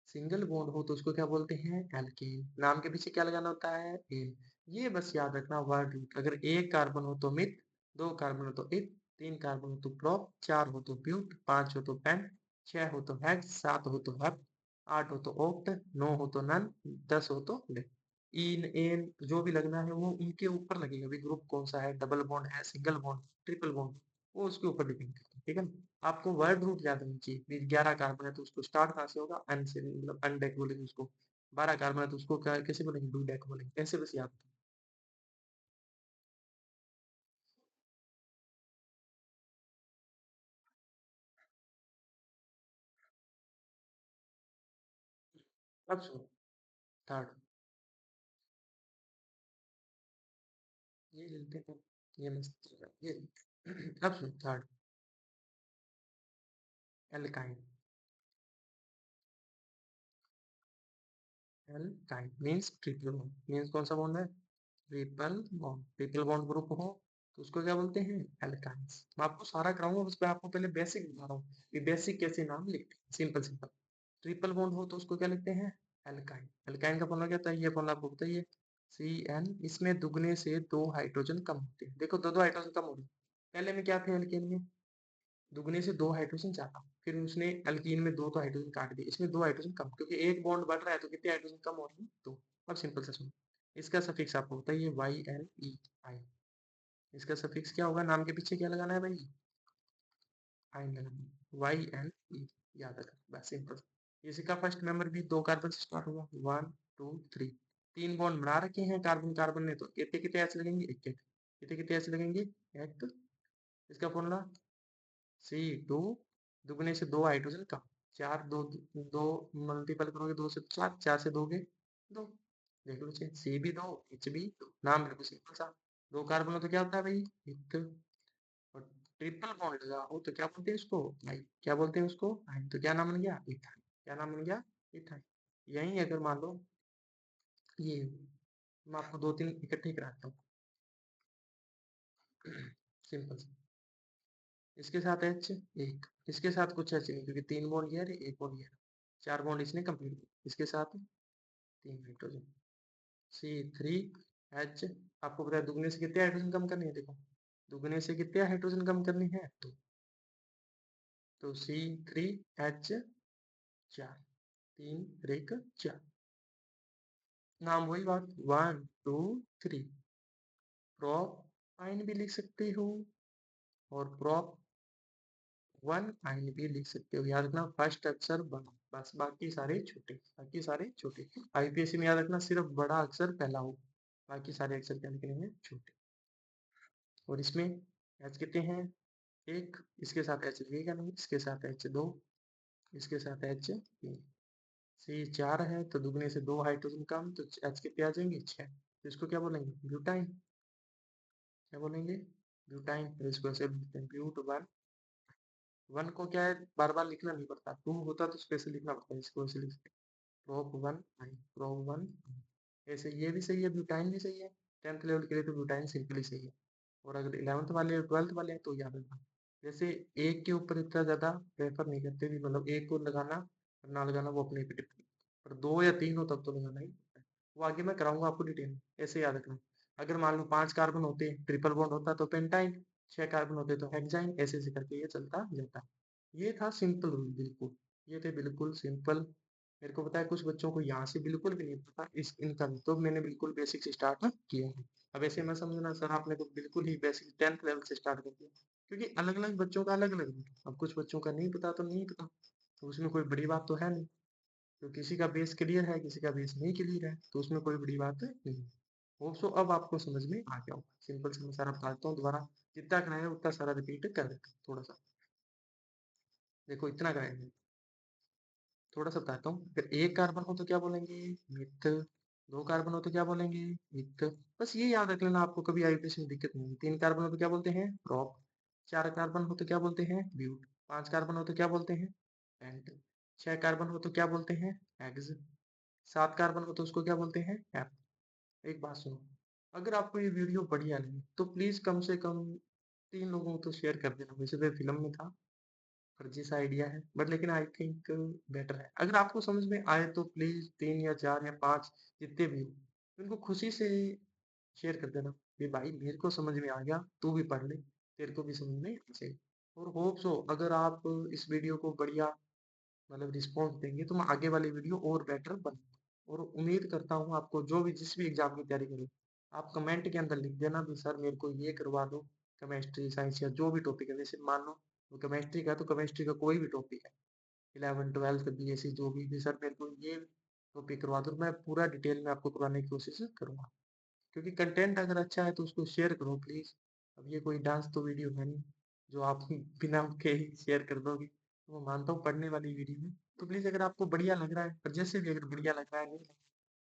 सिंगल बॉन्ड हो तो उसको क्या बोलते हैं? एल्केन। नाम के पीछे क्या लगाना होता है? एन। ये बस याद रखना, वर्ड रूट। अगर एक कार्बन हो तो मिथ, 2 कार्बन हो तो इत, 3 कार्बन हो तो प्रोप, 4 हो तो ब्यूट, 5 हो तो पेंट, 6 हो तो हेक्स, 7 हो तो हेप, 8 हो तो ओक्ट, 9 हो तो नन, 10 हो तो ले। इन एन जो भी लगना है वो उनके ऊपर लगेगा, अभी ग्रुप कौन सा है, डबल बॉन्ड है, सिंगल बॉन्ड, ट्रिपल बॉन्ड, वो उसके ऊपर डिपेंड करता है, ठीक है ना। आपको वर्ड रूट याद होनी चाहिए, 11 कार्बन है तो उसको स्टार्ट कहाँ से होगा? अन से, मतलब अनडेक बोलेंगे उसको। 12 कार्बन है तो उसको क्या कैसे बोलेंगे? डू डेक बोलेंगे, ऐसे बस याद। अब सुनो, थर्ड, ये लेते हैं, ये मस्त, ये अब सुनो, third, alkyne. Alkyne means triple bond, means कौन सा बॉन्ड है? Triple bond. Triple bond group हो तो उसको क्या बोलते हैं? एल्काइंस। मैं आपको सारा कराऊंगा, उस पर आपको पहले बेसिक बता रहा हूँ कि बेसिक कैसे नाम लिखते हैं, सिंपल सिंपल। ट्रिपल बॉन्ड हो तो उसको क्या लिखते हैं? एल्काइन। एल्काइन का फॉर्मूला क्या होता है? ये फॉर्मूला आपको बताइए, CN। इसमें दुगने से 2 हाइड्रोजन कम होते हैं, देखो 2 हाइड्रोजन कम हो रहे हैं। पहले में क्या थे एल्केन में? दुगने से 2 हाइड्रोजन ज्यादा, फिर उसने एल्कीन में 2 हाइड्रोजन काट दिए, इसमें 2 हाइड्रोजन कम, क्योंकि एक बॉन्ड बढ़ रहा है तो कितने हाइड्रोजन कम हो रहे हैं? 2। अब सिंपल सा सुनो, इसका सफिक्स आपको होता है ये YNEI। इसका सफिक्स क्या होगा? नाम के पीछे क्या लगाना है भाई? आइन लगाना है, YNE, याद रखना, बस सिंपल। इसी का फर्स्ट मेंबर भी 2 कार्बन से स्टार्ट होगा, 1 2 3। 3 बॉन्ड बना रखे हैं कार्बन कार्बन ने, तो कितने कितने एच लगेंगे, एक एक, कितने कितने एच लगेंगे, एक। इसका फॉर्मूला C2 दुगने से 2 हाइड्रोजन कम, 4 2 2 मल्टीपल करोगे 2 से 4, 4 से 2 के 2, देख लो चेंज, C भी 2 H भी 2, नाम बिल्कुल सिंपल सा। 2 कार्बन हो तो क्या होता है भाई, एक। और ट्रिपल बॉन्ड लगा हो तो क्या बोलते हैं उसको भाई, क्या बोलते हैं उसको भाई, तो क्या नाम बन गया, इथाइन। क्या नाम बन गया, इथाइन। यही अगर मान लो ये, मैं आपको 2 3 इकट्ठे कराता हूँ। सिंपल। इसके साथ एच एक, इसके साथ कुछ एच नहीं क्योंकि 3 बॉन्ड ये है, एक और ये है, 4 बॉन्ड इसने कंप्लीट किया। इसके साथ 3 हाइड्रोजन, C3H। आपको पता है दुगने से कितने हाइड्रोजन कम करने हैं, देखो दुगने से कितने हाइड्रोजन कम करने हैं, तो C3H 4, 3 3 4, नाम वही बात, 1 2 3। प्रोप आइन भी लिख सकते हो और प्रोप 1 आइन भी लिख सकते हो। याद रखना फर्स्ट अक्षर बड़ा, बस बाकी सारे छोटे, बाकी सारे छोटे। आईपीएससी में याद रखना सिर्फ बड़ा अक्षर पहला हो, बाकी सारे अक्षर क्या लिखने हैं, छोटे। और इसमें एच कितने हैं, एक, इसके साथ एच लगेगा नहीं, इसके साथ एच दो, इसके साथ एच तीन। सी 4 है तो दुगने से 2 हाइड्रोजन कम, तो एच कितने आ जाएंगे, 6। तो इसको क्या बोलेंगे, ब्यूटाइन। क्या बोलेंगे, ब्यूटाइन। तो इसको ऐसे बोलते हैं ब्यूट वन। वन को क्या है बार बार लिखना नहीं पड़ता, टू होता तो स्पेशल लिखना पड़ता है, इसको ऐसे लिखते हैं प्रोप वन आई, प्रोप वन। ऐसे ये भी सही है, ब्यूटाइन भी सही है। 10th लेवल के लिए तो ब्यूटाइन सिंपली सही है। और अगर 11th वाले 12th वाले हैं तो याद रखना, जैसे एक के ऊपर इतना ज्यादा प्रेफर नहीं करते भी, मतलब एक को लगाना और ना लगाना वो अपने पे डिपेंड, पर 2 या 3 हो तब तो लगाना ही पड़ता है। वो आगे मैं कराऊंगा आपको डिटेल में, ऐसे याद रखना। अगर मान लो 5 कार्बन होते, ट्रिपल बॉन्ड होता तो पेंटाइन, 6 कार्बन होते तो हेक्साइन, ऐसे ऐसे करके ये चलता जाता। ये था सिंपल रूल, बिल्कुल ये थे बिल्कुल सिंपल। मेरे को पता है कुछ बच्चों को यहाँ से बिल्कुल भी नहीं पता इस इनका, तो मैंने बिल्कुल बेसिक से स्टार्ट किया है। अब ऐसे मैं समझना सर आपने तो बिल्कुल ही बेसिक 10th लेवल से स्टार्ट कर दिया, क्योंकि अलग अलग बच्चों का अलग अलग, अब कुछ बच्चों का नहीं पता तो नहीं पता, तो उसमें कोई बड़ी बात तो है नहीं। तो किसी का बेस क्लियर है, किसी का बेस नहीं क्लियर है, तो उसमें कोई बड़ी बात नहीं। होप सो अब आपको समझ में आ गया होगा, सिंपल से मैं सारा बताता हूँ दोबारा, जितना कराया उतना सारा रिपीट कर देता हूँ थोड़ा सा। देखो इतना कराएंगे, थोड़ा सा बताता हूँ। अगर एक कार्बन हो तो क्या बोलेंगे, मिथ। 2 कार्बन हो तो क्या बोलेंगे, मिथ। बस ये याद रख लेना, आपको कभी आईपीएस में दिक्कत नहीं होगी। 3 कार्बन हो तो क्या बोलते हैं, प्रोप। 4 कार्बन हो तो क्या बोलते हैं, ब्यूट। 5 कार्बन हो तो क्या बोलते हैं, पेंट। 6 कार्बन हो तो क्या बोलते हैं, हेक्स। 7 कार्बन हो तो उसको क्या बोलते हैं, एप। एक बात सुनो, अगर आपको ये वीडियो बढ़िया लगी तो प्लीज कम से कम 3 लोगों को तो शेयर कर देना। वैसे तो फिल्म में था फर्जी सा आइडिया है, बट लेकिन आई थिंक बेटर है। अगर आपको समझ में आए तो प्लीज 3 या 4 या 5 जितने भी हो उनको खुशी से शेयर कर देना कि भाई मेरे को समझ में आ गया, तू भी पढ़ ले, तेरे को भी समझ में आ जाए। और होप सो अगर आप इस वीडियो को बढ़िया मतलब रिस्पॉन्स देंगे तो मैं आगे वाली वीडियो और बेटर बनाऊंगा। और उम्मीद करता हूँ आपको जो भी जिस भी एग्जाम की तैयारी करें, आप कमेंट के अंदर लिख देना भी सर मेरे को ये करवा दो, केमिस्ट्री साइंस या जो भी टॉपिक है। जैसे मान लो वो केमिस्ट्री का है तो केमिस्ट्री का कोई भी टॉपिक है, 11 12 बीएससी जो भी सर मेरे को ये टॉपिक करवा दो, मैं पूरा डिटेल में आपको करवाने की कोशिश करूंगा। क्योंकि कंटेंट अगर अच्छा है तो उसको शेयर करो प्लीज। अब ये कोई डांस तो वीडियो है नहीं जो आप बिना के ही शेयर कर दोगे, तो मैं मानता हूँ पढ़ने वाली वीडियो है। तो प्लीज अगर आपको बढ़िया लग रहा है, और जैसे भी अगर बढ़िया लग रहा है नहीं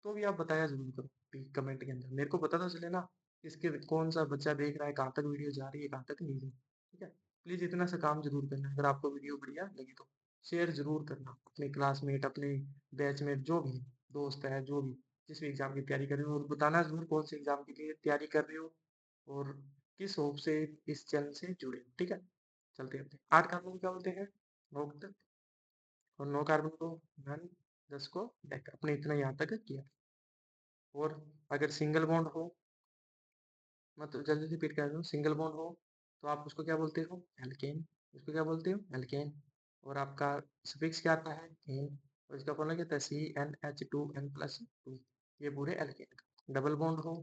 तो भी आप बताया जरूर करो कमेंट के अंदर, मेरे को पता तो चले ना किसके कौन सा बच्चा देख रहा है, कहाँ तक वीडियो जा रही है, कहाँ तक नहीं रही। ठीक है, प्लीज इतना सा काम जरूर करना, अगर आपको वीडियो बढ़िया लगी तो शेयर जरूर करना अपने क्लासमेट, अपने बैचमेट, जो भी दोस्त है, जो भी जिस भी एग्जाम की तैयारी कर रहे हो, और बताना जरूर कौन से एग्जाम के लिए तैयारी कर रहे हो और किस होप से इस चैनल से जुड़े हो। ठीक है, चलते हैं। 8 कार्बन को क्या बोलते हैं, नोक। और 9 कार्बन को धन, 10 को डेक। अपने इतना यहाँ तक किया। और अगर सिंगल बॉन्ड हो, मतलब जल्दी से रिपीट कर रहा हूँ, सिंगल बॉन्ड हो तो आप उसको क्या बोलते हो, एल्केन। उसको क्या बोलते हो, एल्केन। और आपका सफिक्स क्या आता है, एन। और इसका फॉर्मूला क्या था, CnH2n+2। ये पूरे एल्केन। डबल बॉन्ड हो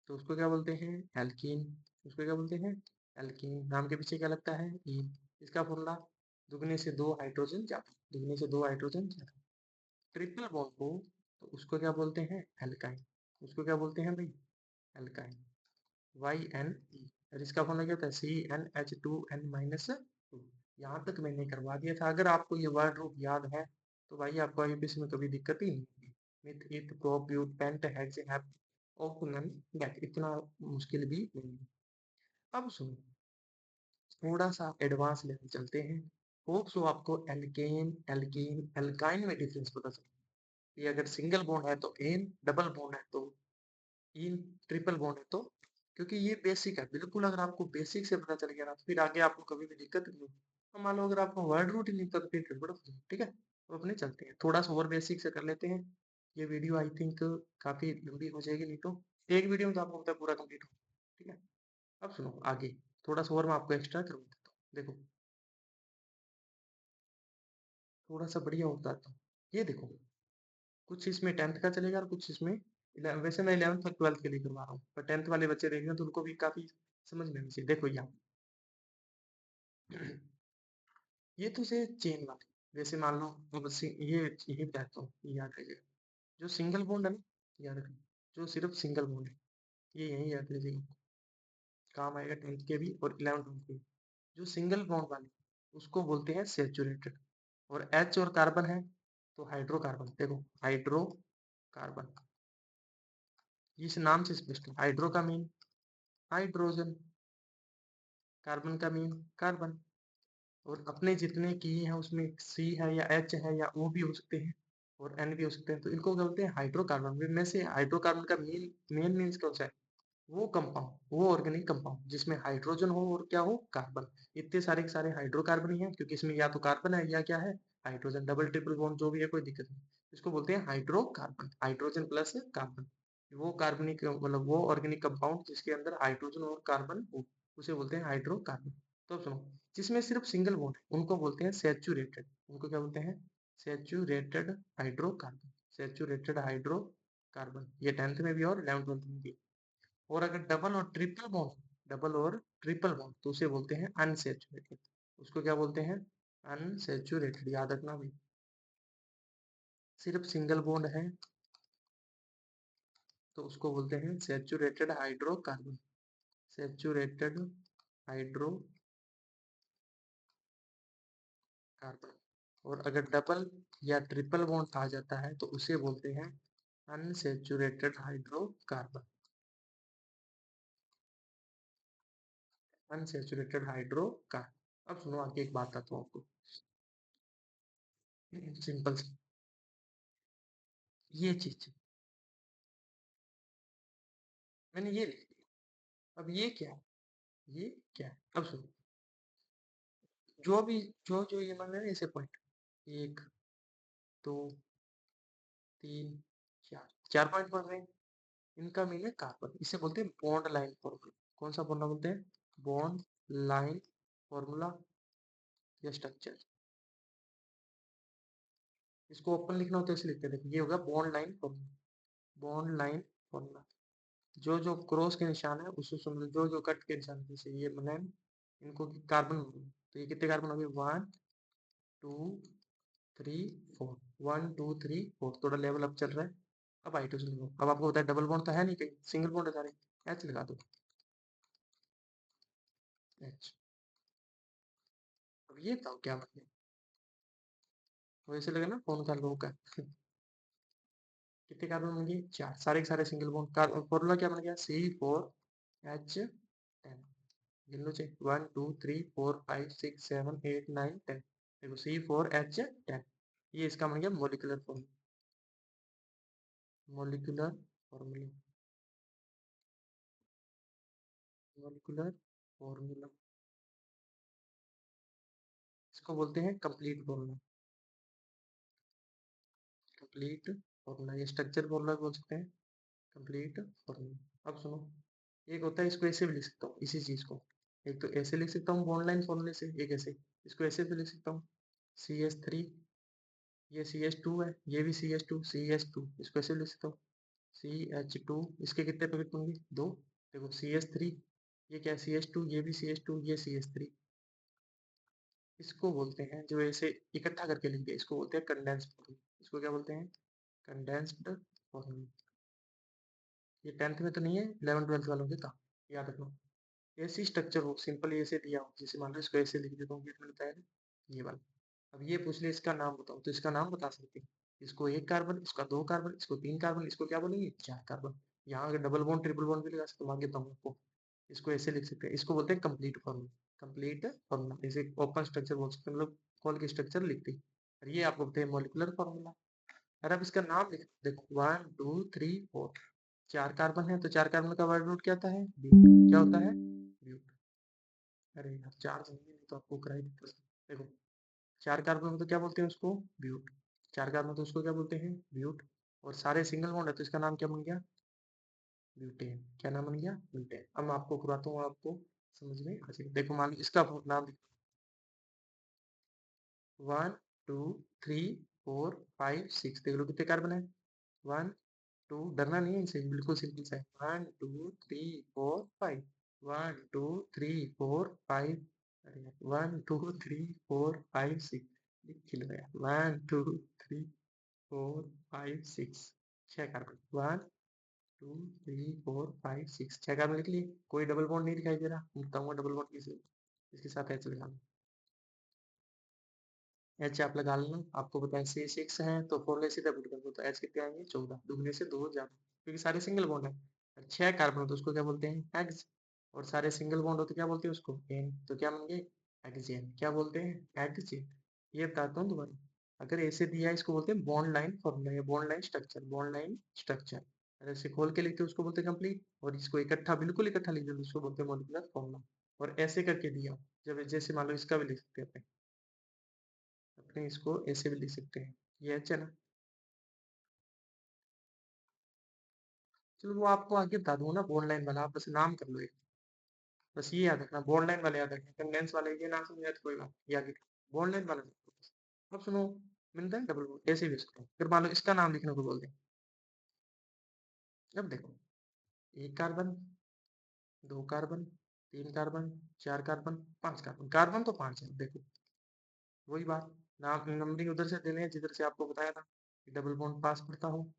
तो उसको क्या बोलते हैं, एल्कीन। उसको क्या बोलते हैं, एल्कीन। नाम के पीछे क्या लगता है, ईन। इसका फॉर्मूला दुगने से 2 हाइड्रोजन ज्यादा, दुगने से 2 हाइड्रोजन ज्यादा। ट्रिपल बॉन्ड हो तो उसको क्या बोलते हैं? एल्काइन। उसको क्या बोलते हैं भाई? एल्काइन। YNE। और इसका फॉर्मूला क्या होता है? CnH2n-2। यहाँ तक मैंने करवा दिया था। अगर आपको ये वर्ड रूप याद है तो भाई आपको आईयूपीएससी में कभी दिक्कत ही नहीं होगी। Meth, eth, prop, but, pent, hex, hep, oct non, dec, इतना मुश्किल भी नहीं है। अब सुनो, थोड़ा सा एडवांस लेवल चलते हैं। होप सो आपको एल्केन, एल्कीन, एल्काइन में डिफरेंस पता चले। ये अगर सिंगल बॉन्ड है तो एन, डबल बॉन्ड है तो इन, ट्रिपल बॉन्ड है तो, क्योंकि ये बेसिक है बिल्कुल। अगर आपको बेसिक से पता चल गया ना तो फिर आगे आपको कभी भी दिक्कत नहीं होगी। तो मान लो अगर आपको वर्ड रूट ही नहीं पता तो फिर गड़बड़ हो जाएगी। ठीक है, तो अपने चलते हैं, थोड़ा सा और बेसिक से कर लेते हैं। ये वीडियो आई थिंक काफी लंबी हो जाएगी, नहीं तो एक वीडियो में तो आपको पता है पूरा कंप्लीट हो। ठीक है, अब सुनो आगे, थोड़ा सा और मैं आपको एक्स्ट्रा करवा देता हूँ। देखो, थोड़ा सा बढ़िया होता है। ये देखो, कुछ इसमें 10th का चलेगा और कुछ इसमें वैसे मैं 11th और 12th के लिए करवा रहा हूँ, पर 10th वाले बच्चे रहेंगे तो उनको भी काफी समझ में आनी चाहिए। देखो यहाँ ये तो से चेन वाले, जैसे मान लो अब ये यही बताता हूँ, ये याद रखिएगा। जो सिंगल बॉन्ड है ना, याद रखिए, जो सिर्फ सिंगल बॉन्ड है, ये यही याद रखिएगा, काम आएगा 10th के भी और 11th के भी। जो सिंगल बॉन्ड वाले उसको बोलते हैं सेचुरेटेड। और H और कार्बन है तो हाइड्रोकार्बन। देखो, हाइड्रोकार्बन, इस नाम से स्पष्ट है। हाइड्रो का मीन हाइड्रोजन, कार्बन का मीन कार्बन। और अपने जितने की हैं उसमें सी है या एच है या ओ भी हो सकते हैं और एन भी हो सकते हैं, तो इनको क्या बोलते हैं? हाइड्रोकार्बन। में से हाइड्रोकार्बन का मेन मीन्स कौन सा है? वो कंपाउंड, वो ऑर्गेनिक कंपाउंड जिसमें हाइड्रोजन हो और क्या हो? कार्बन। इतने सारे के सारे हाइड्रोकार्बन ही हैं, क्योंकि इसमें या तो कार्बन है या क्या है? हाइड्रोजन। डबल ट्रिपल बॉन्ड जो भी है, कोई दिक्कत नहीं। इसको बोलते हैं हाइड्रोकार्बन, हाइड्रोजन प्लस कार्बन। वो कार्बनिक मतलब वो ऑर्गेनिक कंपाउंड जिसके अंदर हाइड्रोजन और कार्बन हो, उसे बोलते हैं हाइड्रोकार्बन। तो सुनो, जिसमें सिर्फ सिंगल बॉन्ड है उनको बोलते हैं सैचुरेटेड। उनको क्या बोलते हैं? Saturated hydrocarbon. सैचुरेटेड हाइड्रोकार्बन, ये 10th में भी और 11th में भी। और अगर डबल और ट्रिपल बॉन्ड तो उसे बोलते हैं अनसैचुरेटेड। उसको क्या बोलते हैं? अनसैचुरेटेड। याद रखना भाई, सिर्फ सिंगल बॉन्ड है तो उसको बोलते हैं सैचुरेटेड हाइड्रोकार्बन। Saturated hydrocarbon. और अगर डबल या ट्रिपल बॉन्ड आ जाता है तो उसे बोलते हैं अनसैचुरेटेड हाइड्रोकार्बन। Unsaturated hydrocarbon. अब सुनो आगे एक बात आता हूँ आपको, सिंपल सी ये चीज मैंने ये लिख दी। अब ये क्या है? ये क्या है? अब सुनो, जो भी जो जो ये मान रहे हैं ऐसे पॉइंट, एक, दो, तीन, चार, चार पॉइंट बन रहे हैं, इनका मीन है कार्बन। इसे बोलते हैं बॉन्ड लाइन फॉर्मूला। कौन सा फॉर्मूला बोलते हैं? बॉन्ड लाइन फॉर्मूला या स्ट्रक्चर। इसको ओपन लिखना हो तो ऐसे लिखते हैं, देखिए ये होगा bond line formula. Bond line formula, जो जो क्रॉस के निशान है उसको समझो, जो जो कट के निशान, जैसे ये बनाए इनको कार्बन, तो ये कितने कार्बन हो गए? 1 2 3 4, 1 2 3 4, थोड़ा लेवल अप चल रहा है। अब हाइड्रोजन लो, अब आपको पता है डबल बॉन्ड तो है नहीं, कहीं सिंगल बॉन्ड है सारे। एच लगा दो, एच। अब ये बताओ क्या मतलब, वैसे लगे ना फोन का लो का कितने कार्बन बन गए? चार, सारे के सारे सिंगल बॉन्ड। फॉर्मूला क्या बन गया? C4H10। गिन लो चेक, 1 2 3 4 5 6 7 8 9 10। देखो C4H10, ये इसका बन गया molecular formula. Molecular formula, molecular formula, इसको बोलते हैं कंप्लीट फॉर्मूला। कंप्लीट फॉर्मूला, ये स्ट्रक्चर फॉर्मूला बोल सकते हैं, कंप्लीट फॉर्मूला। अब सुनो, एक होता है, इसको ऐसे भी लिख सकता हूँ इसी चीज को। एक तो ऐसे लिख सकता हूँ बॉन्ड लाइन फॉर्मूले से, एक ऐसे, इसको ऐसे भी लिख सकता हूँ CH3, ये CH2 है, ये भी CH2, CH2, इसको ऐसे लिख सकता हूँ CH2। इसके कितने पैकेट होंगे? दो। देखो CH3, ये क्या है? CH2, ये भी CH2, ये CH3। इसको बोलते हैं, जो ऐसे इकट्ठा करके लिख दिया, इसको बोलते हैं कंडेंस फॉर्मूला। इसको क्या बोलते हैं? Condensed formula. ये 10th में तो नहीं है, 11th 12th वालों के था, याद रखना। ऐसी स्ट्रक्चर हो, सिंपल ऐसे दिया हो, जैसे मान लो इसको ऐसे लिख देता हूँ, मैंने बताया ना, ये वाला। अब ये पूछ ले इसका नाम बताओ, तो इसका नाम बता सकते हैं। इसको 1 कार्बन, इसका 2 कार्बन, इसको 3 कार्बन, इसको क्या बोलेंगे 4 कार्बन। यहाँ अगर डबल बॉन्ड ट्रिपल बॉन्ड भी लगा सकते हो, आगे बताऊँ आपको। इसको ऐसे लिख सकते हैं, इसको बोलते हैं कंप्लीट फॉर्मूला। कंप्लीट फॉर्मूला, इसे ओपन स्ट्रक्चर बोल सकते हैं, मतलब कॉल के स्ट्रक्चर लिखते हैं। और ये आपको बोलते हैं मॉलिक्यूलर फॉर्मूला। और अब इसका नाम लिख देखो, 1 2 3 4, 4 कार्बन है, तो 4 कार्बन का वर्ड रूट क्या होता है, ब्यूट। क्या होता है, ब्यूट। अरे यार 4 समझे नहीं तो आपको कराई दिक्कत। देखो 4 कार्बन में तो क्या बोलते हैं उसको, ब्यूट। 4 कार्बन तो उसको क्या बोलते हैं, ब्यूट। और सारे सिंगल बॉन्ड है, तो इसका नाम क्या बन गया, ब्यूटेन। क्या नाम बन गया, ब्यूटेन। अब मैं आपको करवाता हूँ, आपको समझ में आ जाएगा। देखो मान लो इसका नाम 1 2 3 4 5 6, देख लो कितने कार्बन है, 1 2, डरना नहीं है इनसे, बिल्कुल सिंपल सा है। 1 2 3 4 5, 1 2 3 4 5, अरे 1 2 3 4 5 6, लिख लो यार, 1 2 3 4 5 6, 6 कार्बन, 1 2 3 4 5 6, 6 कार्बन लिख लिए। कोई डबल बॉन्ड नहीं दिखाई दे रहा, बताऊंगा डबल बॉन्ड किसे, इसके साथ एच लगा लो। एच आप लगा लेना, आपको पता है सी 6 है, तो 4 ले सीधा पुट कर दो, तो एच कितने आएंगे 14, दुगने से 2 ज्यादा, क्योंकि सारे सिंगल बॉन्ड है। 6 कार्बन हो तो उसको क्या बोलते हैं, हेक्स। और सारे सिंगल बॉन्ड हो तो क्या बोलते हैं उसको, एन। तो क्या बन गए, हेक्सेन। क्या बोलते हैं, हेक्सेन। ये बताता हूँ दोबारा। अगर ऐसे दिया है, इसको बोलते हैं बॉन्ड लाइन फॉर्मूला या bond line structure, bond line structure. अगर ऐसे खोल के लिखते हैं उसको बोलते हैं कंप्लीट, और इसको इकट्ठा बिल्कुल इकट्ठा लिख देते उसको बोलते हैं मॉलिक्यूलर फॉर्मूला। और ऐसे करके दिया, जब जैसे मान लो इसका भी लिख सकते हैं अपने, अपने इसको ऐसे भी लिख सकते हैं, ये एच है ना। चलो वो आपको आगे बता दूंगा ना, बॉन्ड लाइन वाला, आप बस नाम कर लो एक। बस ये याद रखना, बॉन्ड लाइन वाले याद रखना, कंडेंस वाले ये नाम समझ आए तो कोई बात नहीं, ये आगे बॉन्ड लाइन वाला देखो बस। अब सुनो, मिलता है डबल बॉन्ड ऐसे भी उसको, फिर मान लो इसका नाम लिखने को बोल दें। अब देखो, 1 carbon, 2 carbon, 3 carbon, 4 carbon, 5 carbon, carbon तो 5 है। देखो वही बात, नाम नंबरिंग उधर से देने हैं जिधर से आपको बताया था, डबल बॉन्ड पास पड़ता हो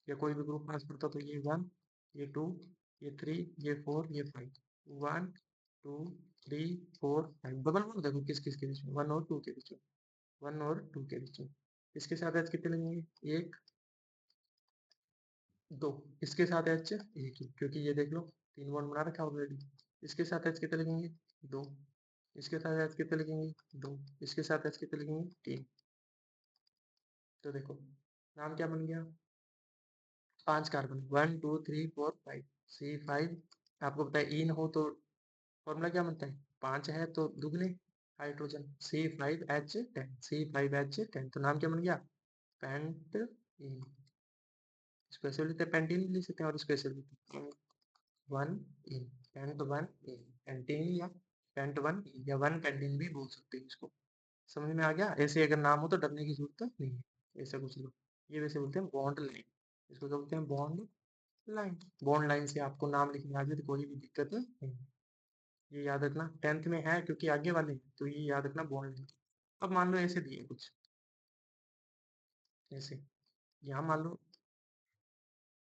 या कोई भी ग्रुप पास पड़ता, तो ये 1, ये 2, ये 3, ये 4, ये 5, 1 2 3 4 5, डबल बॉन्ड देखो किस किस के बीच में, 1 और 2 के बीच में, 1 और 2 के बीच में। इसके साथ एच कितने लगेंगे, एक, दो। इसके साथ एच एक ही, क्योंकि ये देख लो 3 बॉन्ड बना रखा ऑलरेडी। इसके साथ एच कितने लगेंगे, दो। इसके साथ एच कितने लगेंगे, दो। इसके साथ एच कितने लगेंगे, तीन। तो देखो नाम क्या बन गया, 5 कार्बन, 1 2 3 4 5, C5। आपको पता है इन हो तो फॉर्मूला क्या बनता है, 5 है तो दुगने हाइड्रोजन, C5H10, C5H10, तो नाम क्या बन गया, पेंट इन। इसको ऐसे लिखते हैं, पेंटीन भी लिख सकते हैं, और इसको ऐसे लिखते हैं, one ene, pent one ene, pentene या पेंट वन या वन पेंटीन भी बोल सकते हैं इसको। समझ में आ गया, ऐसे अगर नाम हो तो डरने की जरूरत नहीं है, ऐसा कुछ लो। ये वैसे बोलते हैं बॉन्ड लाइन, इसको क्या बोलते हैं, बॉन्ड लाइन। बॉन्ड लाइन से आपको नाम लिखने आ जाए तो कोई भी दिक्कत नहीं, ये याद रखना। 10th में है क्योंकि आगे वाले हैं, तो ये याद रखना बॉन्ड लाइन। अब मान लो ऐसे दिए कुछ, ऐसे यहाँ मान लो,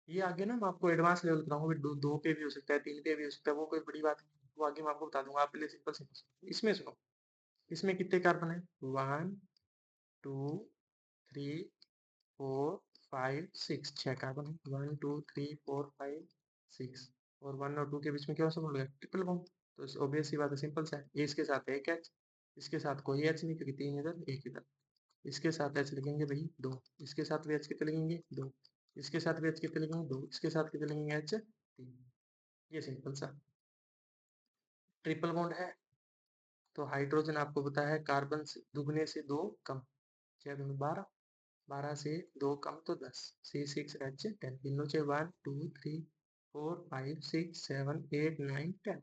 ये आगे ना मैं आपको एडवांस लेवल कराऊंगा, दो पे भी हो सकता है, 3 पे भी हो सकता है, वो कोई बड़ी बात नहीं, वो आगे मैं आपको बता दूंगा। आप पहले सिंपल सिंपल इसमें सुनो, इसमें कितने कार्बन है, 1 2 3 4 5 6, 6 कार्बन है, 1 2 3 4 5 6। और 1 और 2 के बीच में क्या हो गया, ट्रिपल बॉन्ड। तो ऑब्वियस सी बात है, सिंपल सा है, ये इसके साथ एक एच, इसके साथ कोई एच नहीं, क्योंकि 3 इधर 1 इधर। इसके साथ एच लगेंगे भाई 2, इसके साथ भी एच कितने लगेंगे 2, इसके साथ भी एच कितने लगेंगे 2, इसके साथ कितने लगेंगे एच 3। ये सिंपल सा ट्रिपल बॉन्ड है, तो हाइड्रोजन आपको पता है कार्बन से दुगने से 2 कम, 6 दूनी 12, 12 से 2 कम तो 10, C6H10, गिनो चे 1 2 3 4 5 6 7 8 9 10।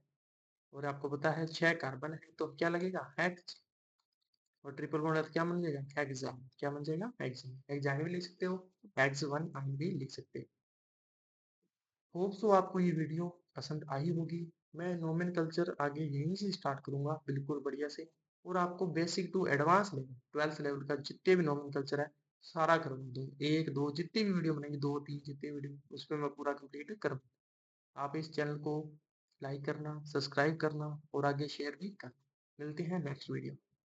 और आपको पता है 6 कार्बन है, तो क्या लगेगा, हेक्स। और ट्रिपल बॉन्ड है तो क्या बन जाएगा, हेक्सान। क्या बन जाएगा, हेक्सान। हेक्सान भी लिख सकते हो, हेक्स वन आइन भी लिख सकते हो। होप सो आपको ये वीडियो पसंद आई होगी। मैं नोमेनकल्चर आगे यहीं से स्टार्ट करूंगा बिल्कुल बढ़िया से, और आपको basic to advance level 12th level का जितने भी नोमेनकल्चर है सारा करवा दूँ। 1-2 जितनी भी वीडियो बनेगी 2-3 जितनी वीडियो उसपे मैं पूरा कंप्लीट कर आप इस चैनल को लाइक करना, सब्सक्राइब करना और आगे शेयर भी करना। मिलते हैं नेक्स्ट वीडियो।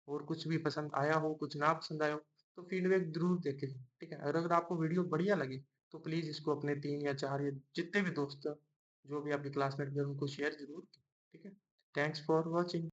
और कुछ भी पसंद आया हो, कुछ ना पसंद आया हो, तो फीडबैक ज़रूर देके जाएँ, ठीक है? और अगर आपको वीडियो बढ़िया लगे, तो प्लीज़ इसको अपने 3 या 4 या जितने भी दोस्त हैं, जो भी आपके क्लासमेट में उनको शेयर ज़रूर, ठीक है? Thanks for watching.